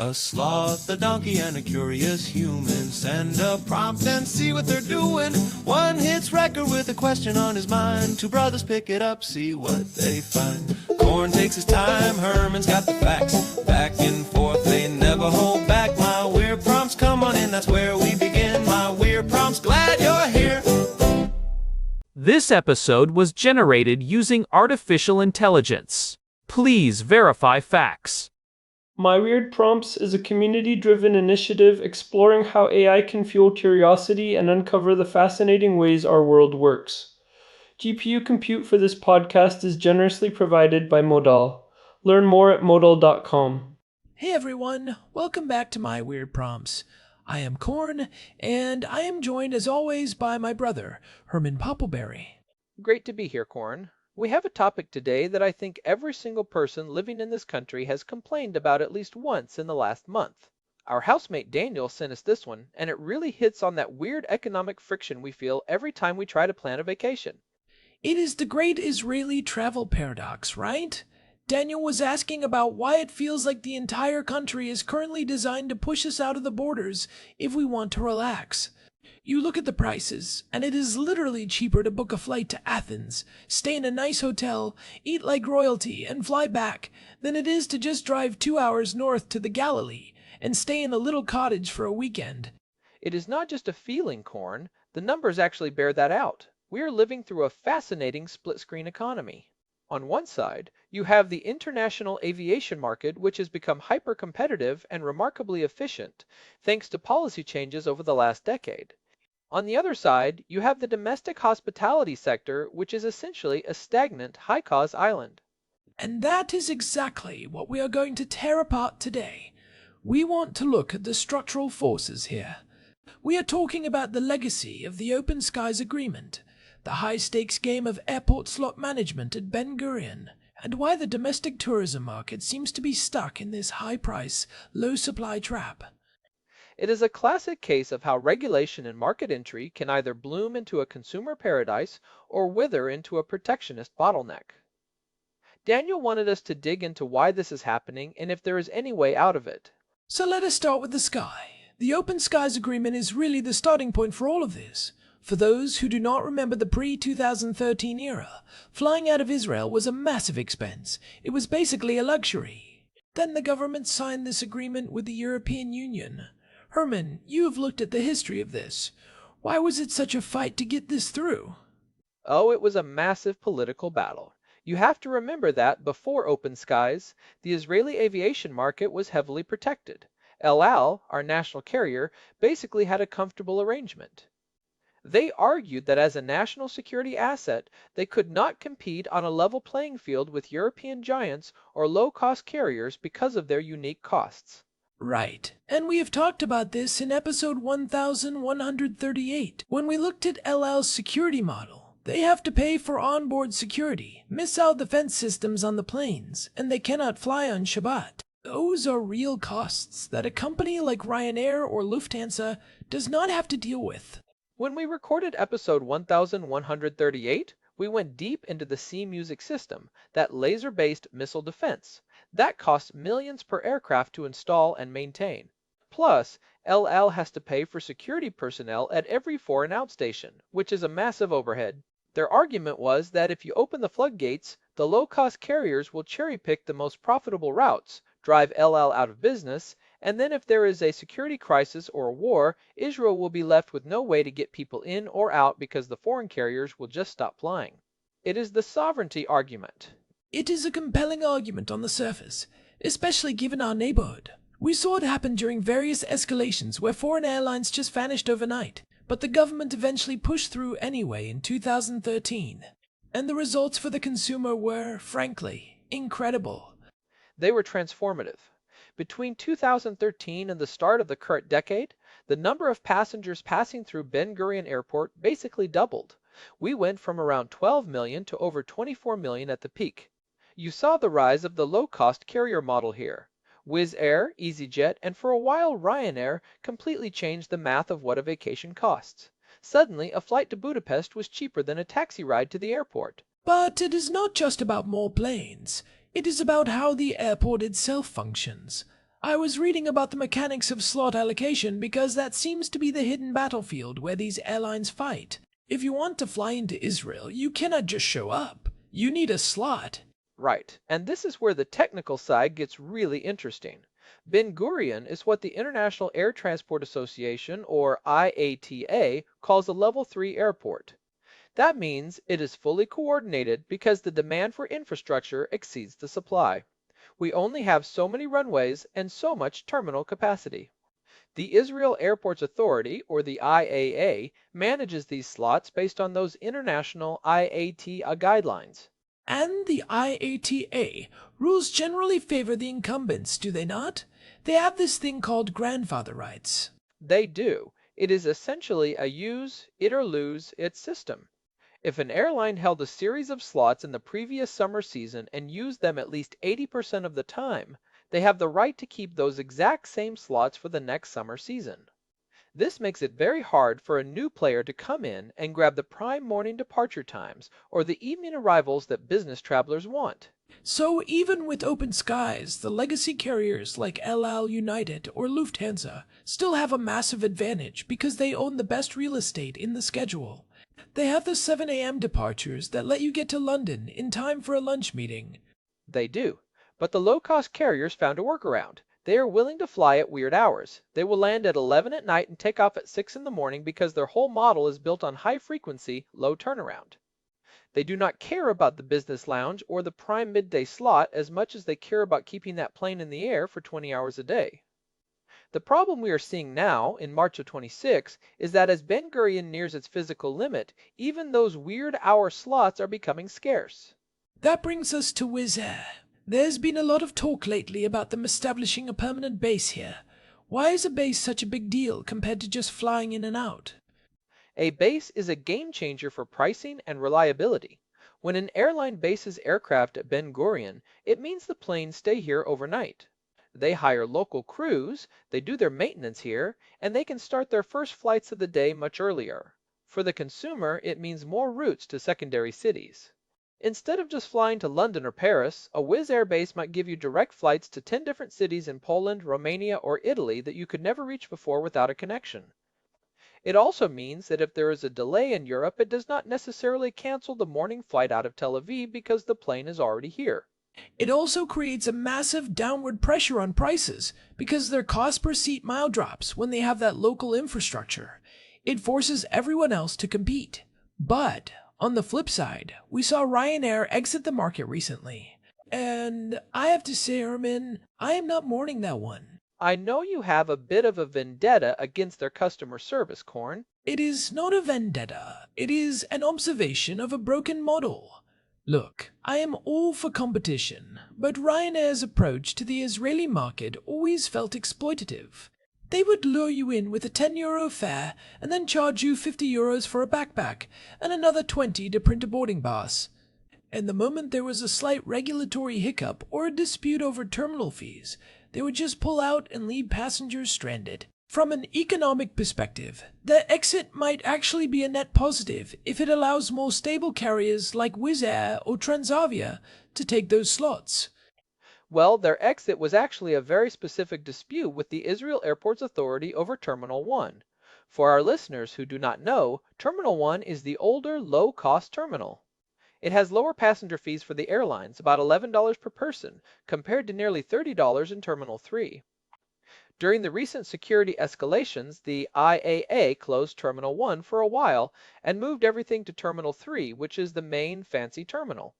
A sloth, a donkey, and a curious human. Send a prompt and see what they're doing. One hits record with a question on his mind. Two brothers pick it up, see what they find. Corn takes his time, Herman's got the facts. Back and forth, they never hold back. My weird prompts, come on in, that's where we begin. My weird prompts, glad you're here. This episode was generated using artificial intelligence. Please verify facts. My Weird Prompts is a community-driven initiative exploring how AI can fuel curiosity and uncover the fascinating ways our world works. GPU compute for this podcast is generously provided by Modal. Learn more at modal.com. Hey everyone, welcome back to My Weird Prompts. I am Corn, and I am joined as always by my brother, Herman Poppleberry. Great to be here, Corn. We have a topic today that I think every single person living in this country has complained about at least once in the last month. Our housemate Daniel sent us this one, and it really hits on that weird economic friction we feel every time we try to plan a vacation. It is the great Israeli travel paradox, right? Daniel was asking about why it feels like the entire country is currently designed to push us out of the borders if we want to relax. You look at the prices, and it is literally cheaper to book a flight to Athens, stay in a nice hotel, eat like royalty, and fly back than it is to just drive 2 hours north to the Galilee and stay in a little cottage for a weekend. It is not just a feeling, Corn. The numbers actually bear that out. We are living through a fascinating split-screen economy. On one side, you have the international aviation market, which has become hyper-competitive and remarkably efficient, thanks to policy changes over the last decade. On the other side, you have the domestic hospitality sector, which is essentially a stagnant, high-cost island. And that is exactly what we are going to tear apart today. We want to look at the structural forces here. We are talking about the legacy of the Open Skies Agreement, the high-stakes game of airport slot management at Ben Gurion, and why the domestic tourism market seems to be stuck in this high-price, low-supply trap. It is a classic case of how regulation and market entry can either bloom into a consumer paradise or wither into a protectionist bottleneck. Daniel wanted us to dig into why this is happening and if there is any way out of it. So let us start with the sky. The Open Skies Agreement is really the starting point for all of this. For those who do not remember the pre-2013 era, flying out of Israel was a massive expense. It was basically a luxury. Then the government signed this agreement with the European Union. Herman, you have looked at the history of this. Why was it such a fight to get this through? Oh, it was a massive political battle. You have to remember that before Open Skies, the Israeli aviation market was heavily protected. El Al, our national carrier, basically had a comfortable arrangement. They argued that as a national security asset, they could not compete on a level playing field with European giants or low-cost carriers because of their unique costs. Right, and we have talked about this in episode 1138, when we looked at El Al's security model. They have to pay for onboard security, missile defense systems on the planes, and they cannot fly on Shabbat. Those are real costs that a company like Ryanair or Lufthansa does not have to deal with. When we recorded episode 1138, we went deep into the C Music system, that laser-based missile defense. That costs millions per aircraft to install and maintain. Plus, El Al has to pay for security personnel at every foreign outstation, which is a massive overhead. Their argument was that if you open the floodgates, the low-cost carriers will cherry-pick the most profitable routes, drive El Al out of business, and then if there is a security crisis or a war, Israel will be left with no way to get people in or out because the foreign carriers will just stop flying. It is the sovereignty argument. It is a compelling argument on the surface, especially given our neighborhood. We saw it happen during various escalations where foreign airlines just vanished overnight, but the government eventually pushed through anyway in 2013. And the results for the consumer were, frankly, incredible. They were transformative. Between 2013 and the start of the current decade, the number of passengers passing through Ben Gurion Airport basically doubled. We went from around 12 million to over 24 million at the peak. You saw the rise of the low-cost carrier model here. Wizz Air, EasyJet, and for a while Ryanair completely changed the math of what a vacation costs. Suddenly, a flight to Budapest was cheaper than a taxi ride to the airport. But it is not just about more planes. It is about how the airport itself functions. I was reading about the mechanics of slot allocation because that seems to be the hidden battlefield where these airlines fight. If you want to fly into Israel, you cannot just show up. You need a slot. Right, and this is where the technical side gets really interesting. Ben Gurion is what the International Air Transport Association, or IATA, calls a Level 3 airport. That means it is fully coordinated because the demand for infrastructure exceeds the supply. We only have so many runways and so much terminal capacity. The Israel Airports Authority, or the IAA, manages these slots based on those international IATA guidelines. And the IATA rules generally favor the incumbents, do they not? They have this thing called grandfather rights. They do. It is essentially a use it or lose it system. If an airline held a series of slots in the previous summer season and used them at least 80% of the time, they have the right to keep those exact same slots for the next summer season. This makes it very hard for a new player to come in and grab the prime morning departure times or the evening arrivals that business travelers want. So even with open skies, the legacy carriers like El Al United or Lufthansa still have a massive advantage because they own the best real estate in the schedule. They have the 7 a.m. departures that let you get to London in time for a lunch meeting. They do. But the low-cost carriers found a workaround. They are willing to fly at weird hours. They will land at 11 at night and take off at 6 in the morning because their whole model is built on high frequency, low turnaround. They do not care about the business lounge or the prime midday slot as much as they care about keeping that plane in the air for 20 hours a day. The problem we are seeing now, in March of 26, is that as Ben Gurion nears its physical limit, even those weird hour slots are becoming scarce. That brings us to Wizz Air. There's been a lot of talk lately about them establishing a permanent base here. Why is a base such a big deal compared to just flying in and out? A base is a game changer for pricing and reliability. When an airline bases aircraft at Ben Gurion, it means the planes stay here overnight. They hire local crews, they do their maintenance here, and they can start their first flights of the day much earlier. For the consumer, it means more routes to secondary cities. Instead of just flying to London or Paris, a Wizz Air base might give you direct flights to 10 different cities in Poland, Romania, or Italy that you could never reach before without a connection. It also means that if there is a delay in Europe, it does not necessarily cancel the morning flight out of Tel Aviv because the plane is already here. It also creates a massive downward pressure on prices because their cost per seat mile drops when they have that local infrastructure. It forces everyone else to compete. But on the flip side, we saw Ryanair exit the market recently. And I have to say, Ermin, I am not mourning that one. I know you have a bit of a vendetta against their customer service, Korn. It is not a vendetta. It is an observation of a broken model. Look, I am all for competition, but Ryanair's approach to the Israeli market always felt exploitative. They would lure you in with a €10 fare and then charge you €50 for a backpack and another 20 to print a boarding pass. And the moment there was a slight regulatory hiccup or a dispute over terminal fees, they would just pull out and leave passengers stranded. From an economic perspective, their exit might actually be a net positive if it allows more stable carriers like Wizz Air or Transavia to take those slots. Well, their exit was actually a very specific dispute with the Israel Airports Authority over Terminal 1. For our listeners who do not know, Terminal 1 is the older, low-cost terminal. It has lower passenger fees for the airlines, about $11 per person, compared to nearly $30 in Terminal 3. During the recent security escalations, the IAA closed Terminal 1 for a while and moved everything to Terminal 3, which is the main fancy terminal.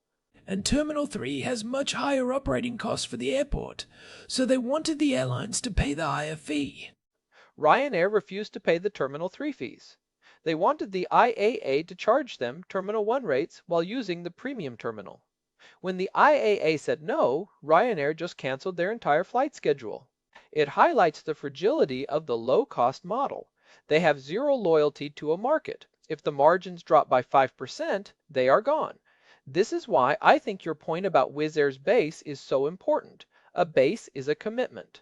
And Terminal 3 has much higher operating costs for the airport, so they wanted the airlines to pay the higher fee. Ryanair refused to pay the Terminal 3 fees. They wanted the IAA to charge them Terminal 1 rates while using the premium terminal. When the IAA said no, Ryanair just canceled their entire flight schedule. It highlights the fragility of the low-cost model. They have zero loyalty to a market. If the margins drop by 5%, they are gone. This is why I think your point about Wizz Air's base is so important. A base is a commitment.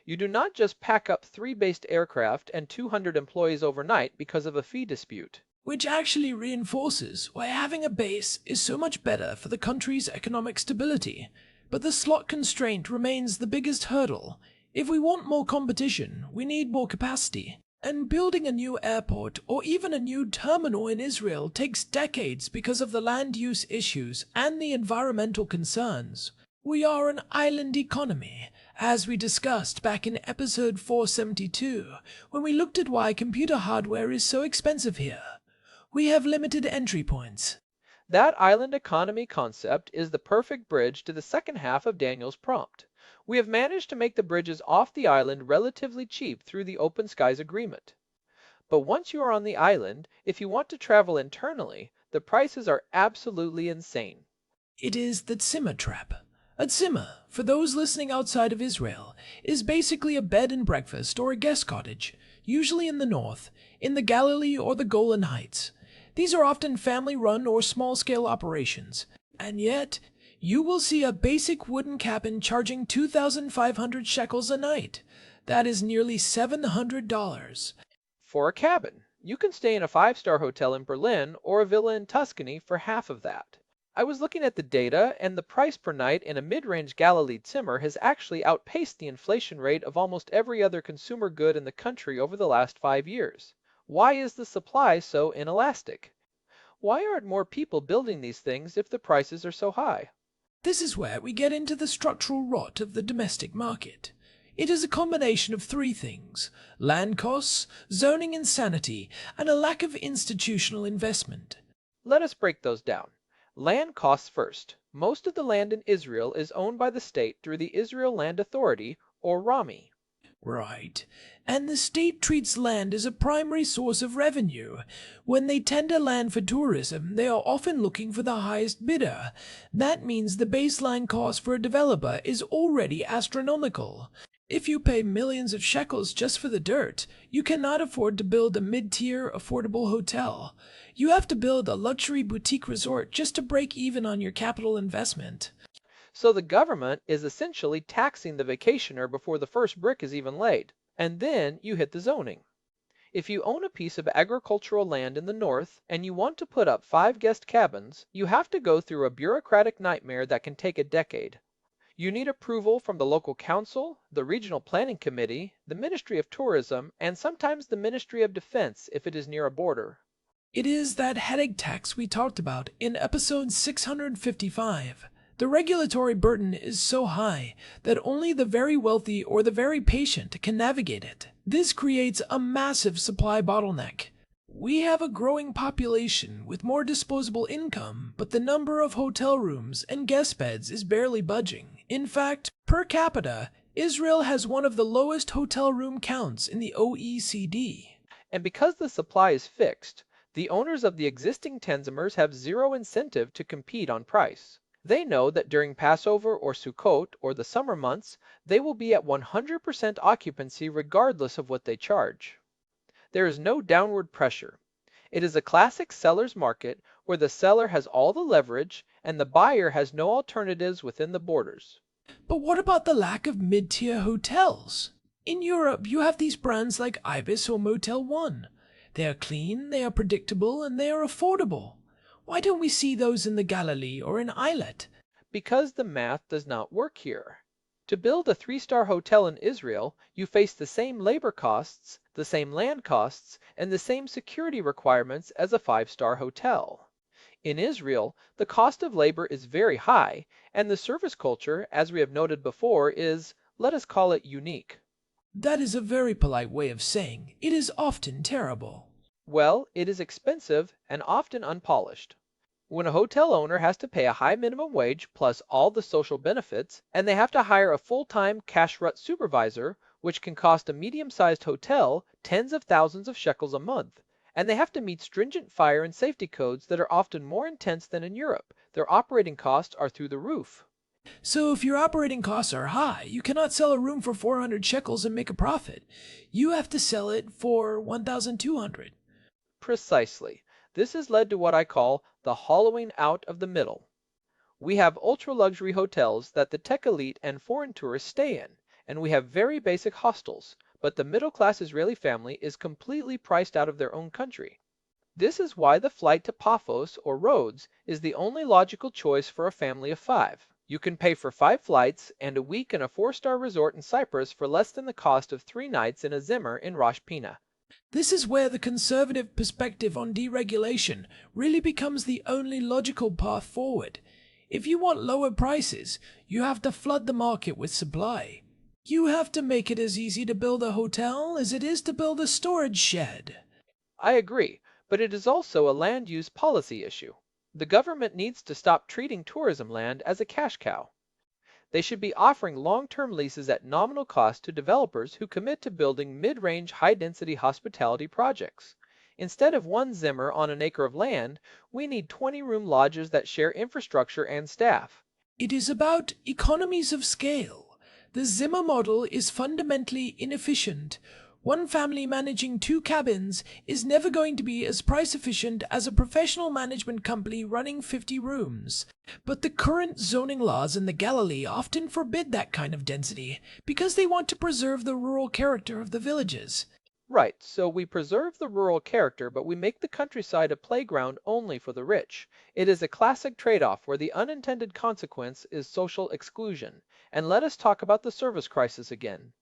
You do not just pack up 3 based aircraft and 200 employees overnight because of a fee dispute. Which actually reinforces why having a base is so much better for the country's economic stability. But the slot constraint remains the biggest hurdle. If we want more competition, we need more capacity. And building a new airport or even a new terminal in Israel takes decades because of the land use issues and the environmental concerns. We are an island economy, as we discussed back in episode 472, when we looked at why computer hardware is so expensive here. We have limited entry points. That island economy concept is the perfect bridge to the second half of Daniel's prompt. We have managed to make the bridges off the island relatively cheap through the Open Skies Agreement. But once you are on the island, if you want to travel internally, the prices are absolutely insane. It is the Tzimmer trap. A tzimmer, for those listening outside of Israel, is basically a bed and breakfast or a guest cottage, usually in the north, in the Galilee or the Golan Heights. These are often family-run or small-scale operations, and yet you will see a basic wooden cabin charging 2,500 shekels a night. That is nearly $700. For a cabin, you can stay in a 5-star hotel in Berlin or a villa in Tuscany for half of that. I was looking at the data, and the price per night in a mid-range Galilee Zimmer has actually outpaced the inflation rate of almost every other consumer good in the country over the last 5 years. Why is the supply so inelastic? Why aren't more people building these things if the prices are so high? This is where we get into the structural rot of the domestic market. It is a combination of three things: land costs, zoning insanity, and a lack of institutional investment. Let us break those down. Land costs first. Most of the land in Israel is owned by the state through the Israel Land Authority, or RAMI. Right. And the state treats land as a primary source of revenue. When they tender land for tourism, they are often looking for the highest bidder. That means the baseline cost for a developer is already astronomical. If you pay millions of shekels just for the dirt, you cannot afford to build a mid-tier, affordable hotel. You have to build a luxury boutique resort just to break even on your capital investment. So the government is essentially taxing the vacationer before the first brick is even laid. And then you hit the zoning. If you own a piece of agricultural land in the north and you want to put up 5 guest cabins, you have to go through a bureaucratic nightmare that can take a decade. You need approval from the local council, the regional planning committee, the Ministry of Tourism, and sometimes the Ministry of Defense if it is near a border. It is that headache tax we talked about in episode 655. The regulatory burden is so high that only the very wealthy or the very patient can navigate it. This creates a massive supply bottleneck. We have a growing population with more disposable income, but the number of hotel rooms and guest beds is barely budging. In fact, per capita, Israel has one of the lowest hotel room counts in the OECD. And because the supply is fixed, the owners of the existing Tenzimmers have zero incentive to compete on price. They know that during Passover or Sukkot or the summer months, they will be at 100% occupancy regardless of what they charge. There is no downward pressure. It is a classic seller's market where the seller has all the leverage and the buyer has no alternatives within the borders. But what about the lack of mid-tier hotels? In Europe, you have these brands like Ibis or Motel 1. They are clean, they are predictable, and they are affordable. Why don't we see those in the Galilee or in Eilat? Because the math does not work here. To build a 3-star hotel in Israel, you face the same labor costs, the same land costs, and the same security requirements as a 5-star hotel. In Israel, the cost of labor is very high, and the service culture, as we have noted before, is, let us call it, unique. That is a very polite way of saying it is often terrible. Well, it is expensive and often unpolished. When a hotel owner has to pay a high minimum wage plus all the social benefits, and they have to hire a full-time kashrut supervisor, which can cost a medium-sized hotel tens of thousands of shekels a month, and they have to meet stringent fire and safety codes that are often more intense than in Europe, their operating costs are through the roof. So if your operating costs are high, you cannot sell a room for 400 shekels and make a profit. You have to sell it for 1,200. Precisely. This has led to what I call the hollowing out of the middle. We have ultra-luxury hotels that the tech elite and foreign tourists stay in, and we have very basic hostels, but the middle-class Israeli family is completely priced out of their own country. This is why the flight to Paphos or Rhodes is the only logical choice for a family of 5. You can pay for 5 flights and a week in a 4-star resort in Cyprus for less than the cost of 3 nights in a Zimmer in Rosh Pina. This is where the conservative perspective on deregulation really becomes the only logical path forward. If you want lower prices, you have to flood the market with supply. You have to make it as easy to build a hotel as it is to build a storage shed. I agree, but it is also a land use policy issue. The government needs to stop treating tourism land as a cash cow. They should be offering long-term leases at nominal cost to developers who commit to building mid-range high-density hospitality projects. Instead of one Zimmer on an acre of land, we need 20-room lodges that share infrastructure and staff. It is about economies of scale. The Zimmer model is fundamentally inefficient. One family managing 2 cabins is never going to be as price efficient as a professional management company running 50 rooms. But the current zoning laws in the Galilee often forbid that kind of density because they want to preserve the rural character of the villages. Right, so we preserve the rural character, but we make the countryside a playground only for the rich. It is a classic trade-off where the unintended consequence is social exclusion. And let us talk about the service crisis again.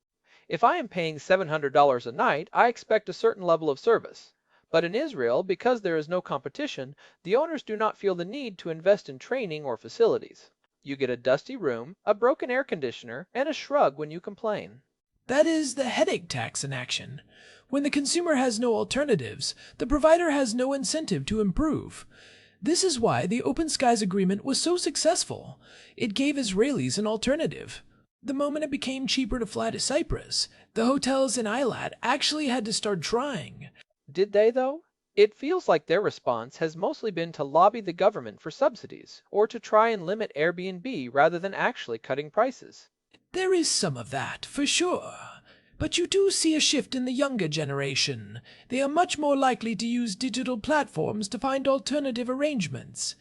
If I am paying $700 a night, I expect a certain level of service. But in Israel, because there is no competition, the owners do not feel the need to invest in training or facilities. You get a dusty room, a broken air conditioner, and a shrug when you complain. That is the headache tax in action. When the consumer has no alternatives, the provider has no incentive to improve. This is why the Open Skies Agreement was so successful. It gave Israelis an alternative. The moment it became cheaper to fly to Cyprus, the hotels in Eilat actually had to start trying. Did they, though? It feels like their response has mostly been to lobby the government for subsidies, or to try and limit Airbnb rather than actually cutting prices. There is some of that, for sure. But you do see a shift in the younger generation. They are much more likely to use digital platforms to find alternative arrangements.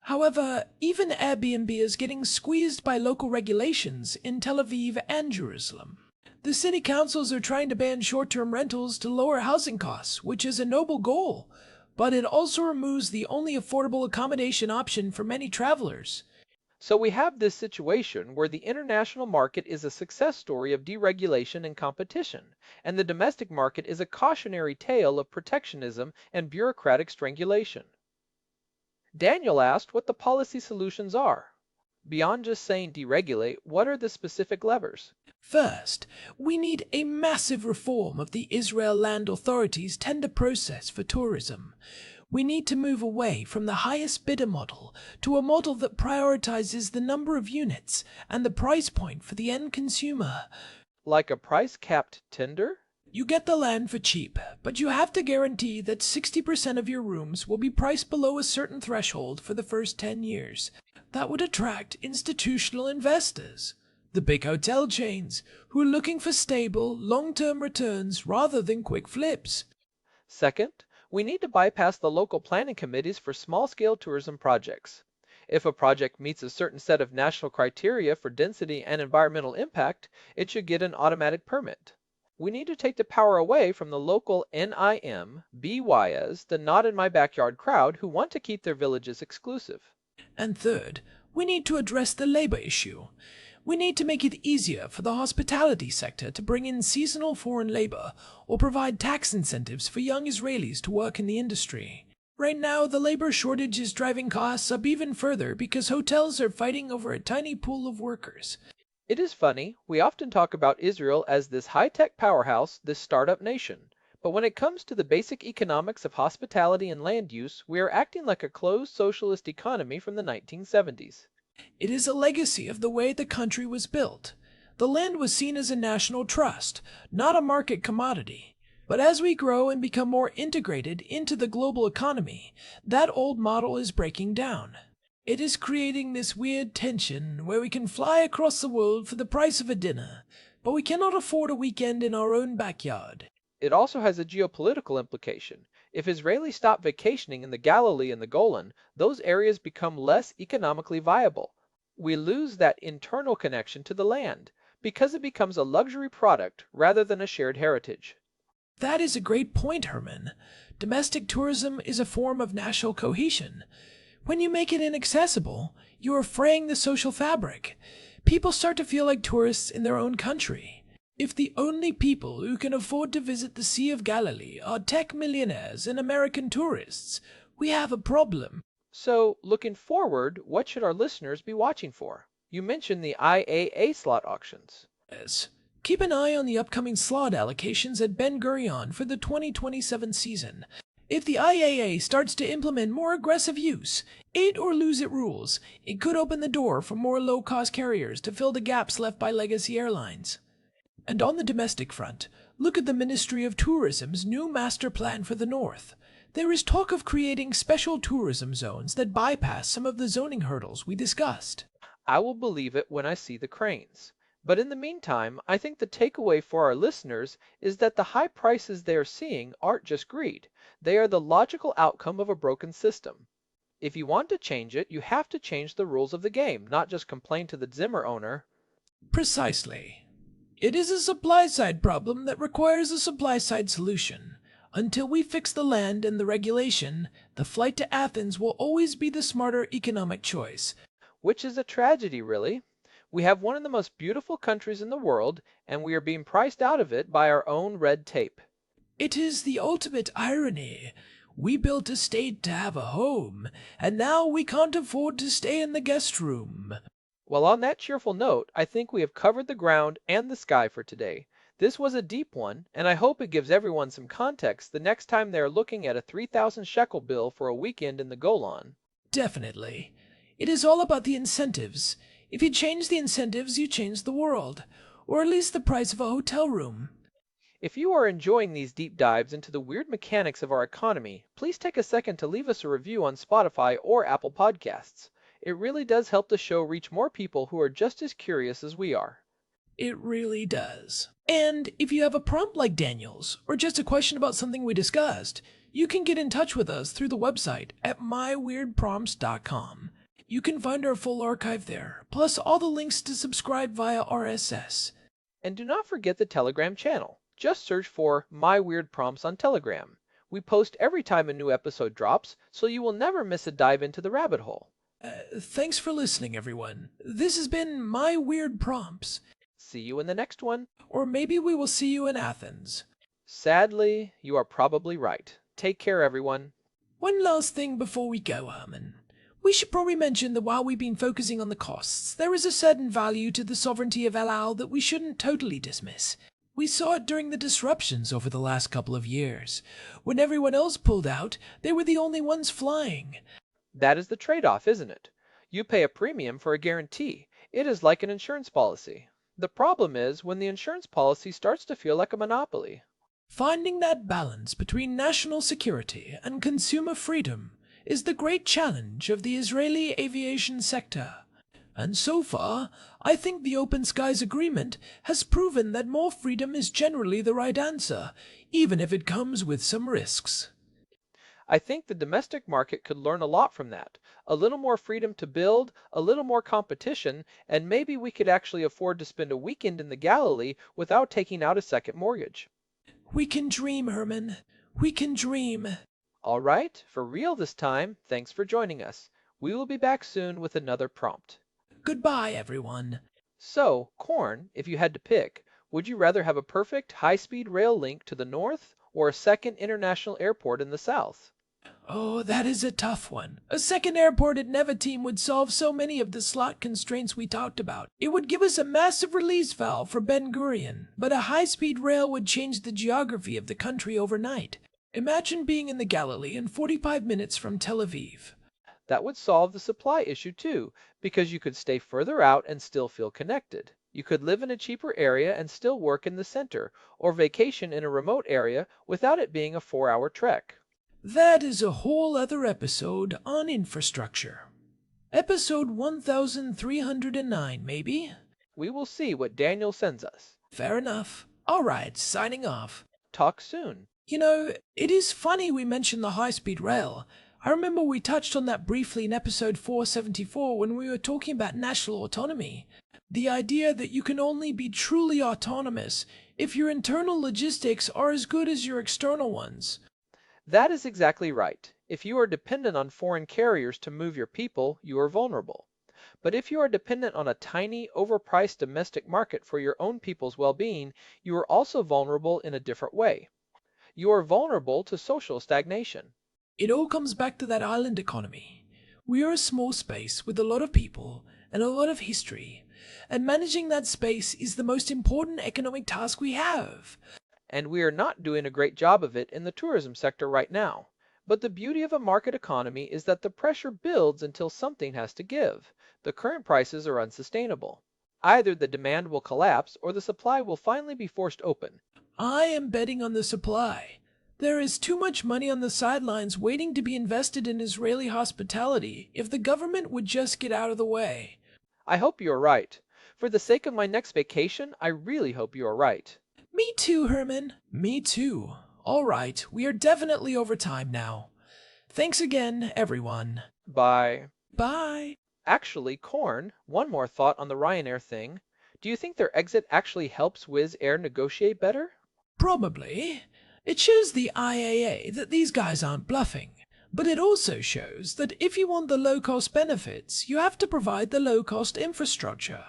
However, even Airbnb is getting squeezed by local regulations in Tel Aviv and Jerusalem. The city councils are trying to ban short-term rentals to lower housing costs, which is a noble goal, but it also removes the only affordable accommodation option for many travelers. So we have this situation where the international market is a success story of deregulation and competition, and the domestic market is a cautionary tale of protectionism and bureaucratic strangulation. Daniel asked what the policy solutions are. Beyond just saying deregulate, what are the specific levers? First, we need a massive reform of the Israel Land Authority's tender process for tourism. We need to move away from the highest bidder model to a model that prioritizes the number of units and the price point for the end consumer. Like a price-capped tender? You get the land for cheap, but you have to guarantee that 60% of your rooms will be priced below a certain threshold for the first 10 years. That would attract institutional investors, the big hotel chains, who are looking for stable, long-term returns rather than quick flips. Second, we need to bypass the local planning committees for small-scale tourism projects. If a project meets a certain set of national criteria for density and environmental impact, it should get an automatic permit. We need to take the power away from the local NIM, BYs, the not-in-my-backyard crowd who want to keep their villages exclusive. And third, we need to address the labor issue. We need to make it easier for the hospitality sector to bring in seasonal foreign labor or provide tax incentives for young Israelis to work in the industry. Right now, the labor shortage is driving costs up even further because hotels are fighting over a tiny pool of workers. It is funny, we often talk about Israel as this high-tech powerhouse, this startup nation. But when it comes to the basic economics of hospitality and land use, we are acting like a closed socialist economy from the 1970s. It is a legacy of the way the country was built. The land was seen as a national trust, not a market commodity. But as we grow and become more integrated into the global economy, that old model is breaking down. It is creating this weird tension where we can fly across the world for the price of a dinner, but we cannot afford a weekend in our own backyard. It also has a geopolitical implication. If Israelis stop vacationing in the Galilee and the Golan, those areas become less economically viable. We lose that internal connection to the land, because it becomes a luxury product rather than a shared heritage. That is a great point, Herman. Domestic tourism is a form of national cohesion. When you make it inaccessible, you are fraying the social fabric. People start to feel like tourists in their own country. If the only people who can afford to visit the Sea of Galilee are tech millionaires and American tourists, we have a problem. So, looking forward, what should our listeners be watching for? You mentioned the IAA slot auctions. Yes. Keep an eye on the upcoming slot allocations at Ben Gurion for the 2027 season. If the IAA starts to implement more aggressive use, it or lose it rules, it could open the door for more low-cost carriers to fill the gaps left by legacy airlines. And on the domestic front, look at the Ministry of Tourism's new master plan for the North. There is talk of creating special tourism zones that bypass some of the zoning hurdles we discussed. I will believe it when I see the cranes. But in the meantime, I think the takeaway for our listeners is that the high prices they are seeing aren't just greed. They are the logical outcome of a broken system. If you want to change it, you have to change the rules of the game, not just complain to the Zimmer owner. Precisely. It is a supply-side problem that requires a supply-side solution. Until we fix the land and the regulation, the flight to Athens will always be the smarter economic choice. Which is a tragedy, really. We have one of the most beautiful countries in the world, and we are being priced out of it by our own red tape. It is the ultimate irony. We built a state to have a home, and now we can't afford to stay in the guest room. Well, on that cheerful note, I think we have covered the ground and the sky for today. This was a deep one, and I hope it gives everyone some context the next time they are looking at a 3,000 shekel bill for a weekend in the Golan. Definitely. It is all about the incentives. If you change the incentives, you change the world, or at least the price of a hotel room. If you are enjoying these deep dives into the weird mechanics of our economy, please take a second to leave us a review on Spotify or Apple Podcasts. It really does help the show reach more people who are just as curious as we are. It really does. And if you have a prompt like Daniel's, or just a question about something we discussed, you can get in touch with us through the website at myweirdprompts.com. You can find our full archive there, plus all the links to subscribe via RSS. And do not forget the Telegram channel. Just search for My Weird Prompts on Telegram. We post every time a new episode drops, so you will never miss a dive into the rabbit hole. Thanks for listening, everyone. This has been My Weird Prompts. See you in the next one. Or maybe we will see you in Athens. Sadly, you are probably right. Take care, everyone. One last thing before we go, Herman. We should probably mention that while we've been focusing on the costs, there is a certain value to the sovereignty of El Al that we shouldn't totally dismiss. We saw it during the disruptions over the last couple of years. When everyone else pulled out, they were the only ones flying. That is the trade-off, isn't it? You pay a premium for a guarantee. It is like an insurance policy. The problem is when the insurance policy starts to feel like a monopoly. Finding that balance between national security and consumer freedom is the great challenge of the Israeli aviation sector. And so far, I think the Open Skies Agreement has proven that more freedom is generally the right answer, even if it comes with some risks. I think the domestic market could learn a lot from that. A little more freedom to build, a little more competition, and maybe we could actually afford to spend a weekend in the Galilee without taking out a second mortgage. We can dream, Herman. We can dream. All right, for real this time, thanks for joining us. We will be back soon with another prompt. Goodbye, everyone. So, Corn, if you had to pick, would you rather have a perfect high-speed rail link to the north or a second international airport in the south? Oh, that is a tough one. A second airport at Nevatim would solve so many of the slot constraints we talked about. It would give us a massive release valve for Ben Gurion, but a high-speed rail would change the geography of the country overnight. Imagine being in the Galilee in 45 minutes from Tel Aviv. That would solve the supply issue too, because you could stay further out and still feel connected. You could live in a cheaper area and still work in the center, or vacation in a remote area without it being a 4-hour trek. That is a whole other episode on infrastructure. Episode 1309, maybe? We will see what Daniel sends us. Fair enough. All right, signing off. Talk soon. You know, it is funny we mentioned the high-speed rail. I remember we touched on that briefly in episode 474 when we were talking about national autonomy. The idea that you can only be truly autonomous if your internal logistics are as good as your external ones. That is exactly right. If you are dependent on foreign carriers to move your people, you are vulnerable. But if you are dependent on a tiny, overpriced domestic market for your own people's well-being, you are also vulnerable in a different way. You are vulnerable to social stagnation. It all comes back to that island economy. We are a small space with a lot of people and a lot of history, and managing that space is the most important economic task we have. And we are not doing a great job of it in the tourism sector right now. But the beauty of a market economy is that the pressure builds until something has to give. The current prices are unsustainable. Either the demand will collapse or the supply will finally be forced open. I am betting on the supply. There is too much money on the sidelines waiting to be invested in Israeli hospitality if the government would just get out of the way. I hope you are right. For the sake of my next vacation, I really hope you are right. Me too, Herman. Me too. All right, we are definitely over time now. Thanks again, everyone. Bye. Bye. Actually, Corn, one more thought on the Ryanair thing. Do you think their exit actually helps Wizz Air negotiate better? Probably. It shows the IAA that these guys aren't bluffing. But it also shows that if you want the low-cost benefits, you have to provide the low-cost infrastructure.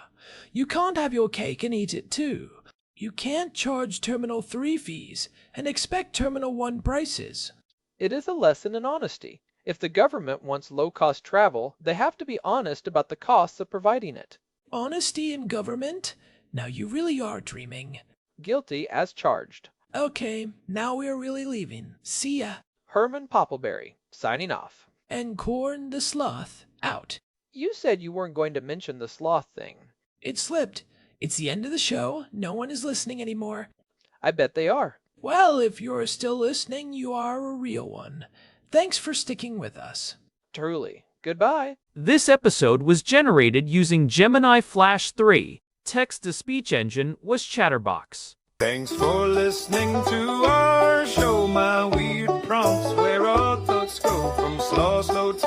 You can't have your cake and eat it too. You can't charge Terminal 3 fees and expect Terminal 1 prices. It is a lesson in honesty. If the government wants low-cost travel, they have to be honest about the costs of providing it. Honesty in government? Now you really are dreaming. Guilty as charged. Okay, now we're really leaving. See ya. Herman Poppleberry, signing off. And Corn the Sloth, out. You said you weren't going to mention the sloth thing. It slipped. It's the end of the show. No one is listening anymore. I bet they are. Well, if you're still listening, you are a real one. Thanks for sticking with us. Truly. Goodbye. This episode was generated using Gemini Flash 3. Text-to-speech engine was Chatterbox. Thanks for listening to our show, my weird prompts, where our thoughts go from slow to